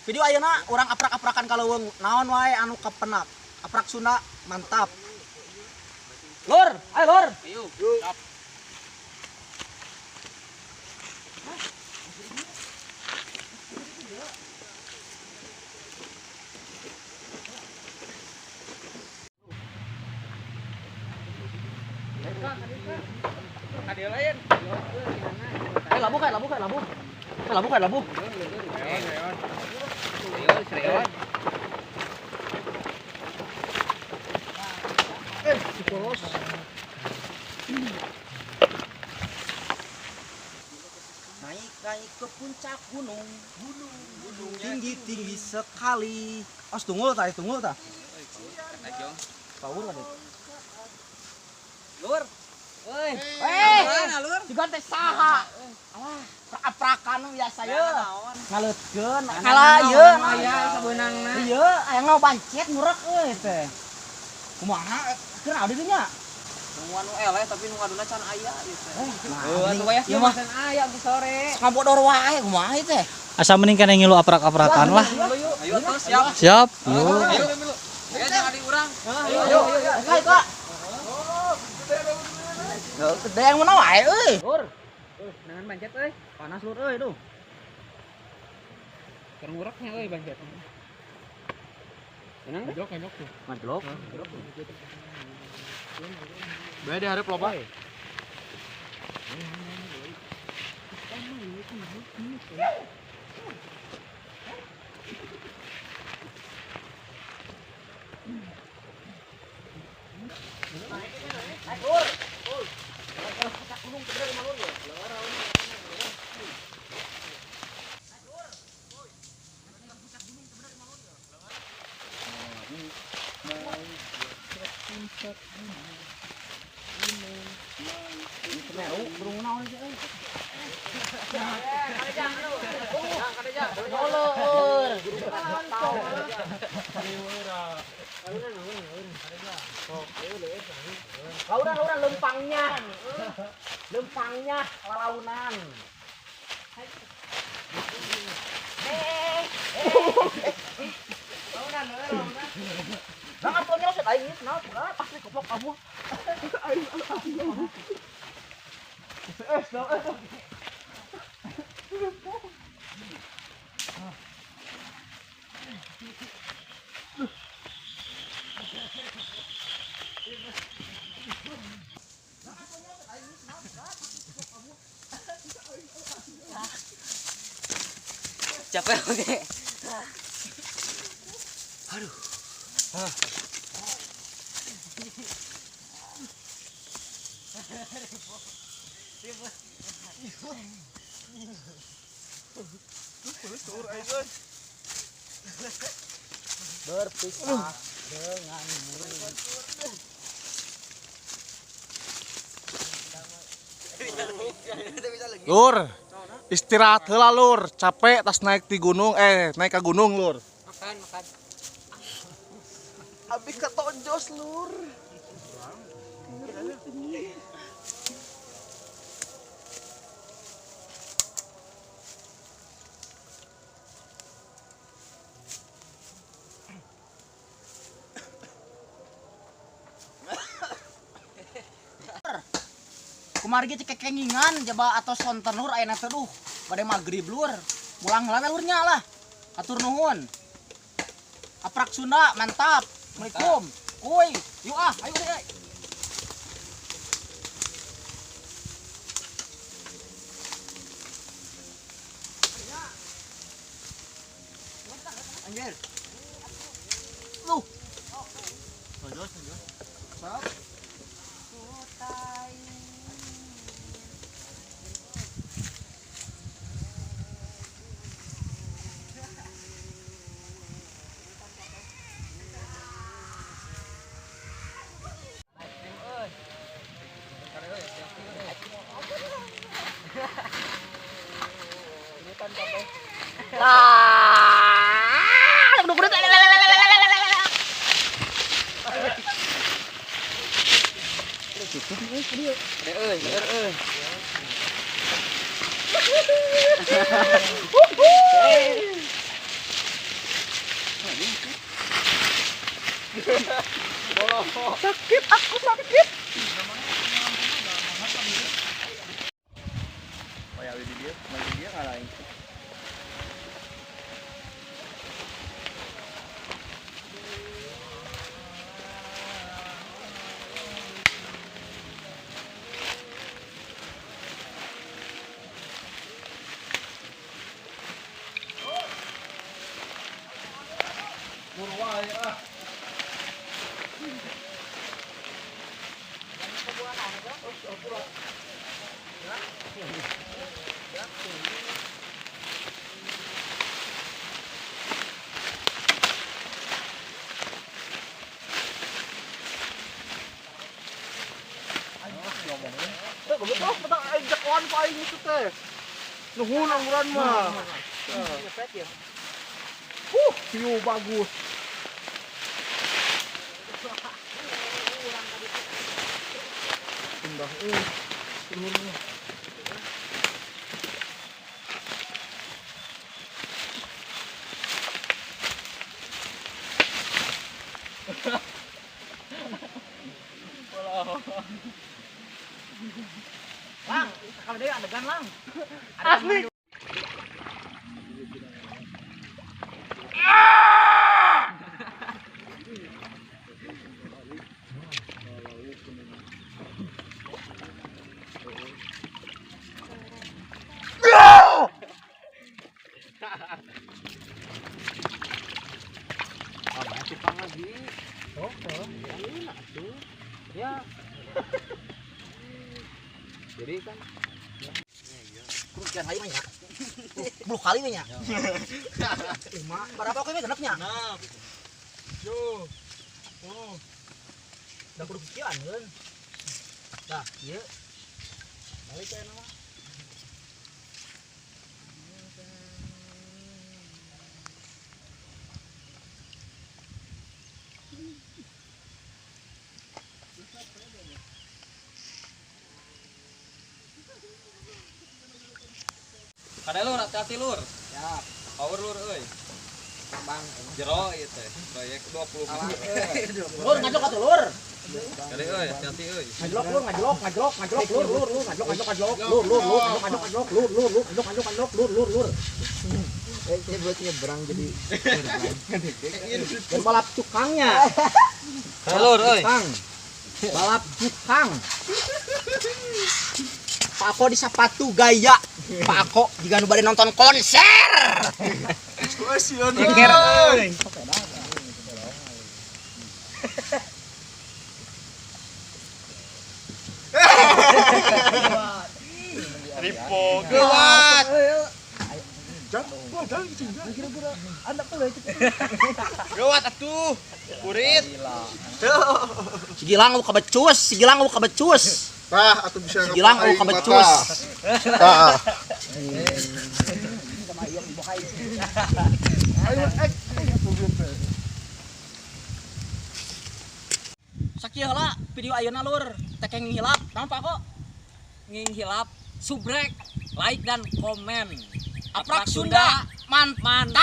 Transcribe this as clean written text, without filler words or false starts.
Video ayeuna urang aprak-aprakan kaleuweung. Naon wae anu kapenak. Aprak Sunda mantap. Lur, ayo lur. Ayo. Siap. Kadia lain. Labu. Labu. Serius. Si polos. Naik ke puncak gunung. Tinggi sekali. Os tunggul tah. Ajong. Power kan. Lur. Euy. Mana lur? Juga teh saha. Alah, aprakan biasa ye. Ngaleutkeun. Kalah Kalah ieu. ieu. Aya sabeunangna. Ieu aya ngabancet murek euy teh. Kumaha? Keur abdi teh nya? Nu anu eleh tapi nu ngaduna can aya ieu teh. Atuh Atuh ya ieu mah can aya di sore. ngabodor wae kumaha ieu teh? Asa mending kana ngilu aprak-aprakan lah. Ayo atuh siap. Siap. Ayo. Ayo jangan adik urang. Ayo. Kak. Gede yang mana wae euy. Lur. Nangan bancet euy. Panas lur euy duh. Keur ngureknya euy bancet. Tenang deh. Ngajok tuh. Madlok. Bae di hareup loba. Launan lempangnya lalaunan. Jangan punya set aing kenapa? Pasti goblok kamu. Capek oke. Berpisah denganmu. Lur, istirahat heula lur, capek tas naik di gunung, naik ke gunung lur. Makan. Abi ketonjos lur. Kumari ge cek kengingan jaba atau sonten lur ayeuna teh duh bade magrib lur. Mulang heula lurnya lah. Atur nuhun. Aprak Sunda mantap. Assalamualaikum. Kuy, yuk ayo deh. Anjir. Lu. Tonjos. Sok. Sakit, aku sakit. Kayak di dia, main dia ngalahin. Goblok, petang ajak kawan pa aing itu teh. Nuhun angguran mah. View bagus. Indah nuhun. Lang, kalau dia adegan lang. Asli. Kerugian kali banyak. 10 kali banyak. 5. Berapa kali genepnya? 6. Yo. Oh. Udah kudu pikiran kan. Nah, ieu. Balik ke nama. Kada lur, hati-hati lur. Siap. Power lur euy. Bang. Jero ieu teh. Proyek 20 menit. Lur ngajok atuh lur. Kali euy, hati-hati euy. Ngajlok lur, ngajlok lur, ngajlok. Saya buat nyebrang jadi dan balap tukangnya. Lur euy. Tukang. Balap tukang. Pak Ako di sepatu gaya. Pak Ako jika nu bade nonton konser. Ceker euy. Ripo gawat. Gawat atuh. Kurit. Sigilang lu kabecus. Tah atuh bisa Sigilang lu kabecus. Tah. Sakieu heula video ayeuna lur, teh ngihilap. Naon Pak Ako? Ngihilap, subrek, like dan komen. Aprak Sunda mantap.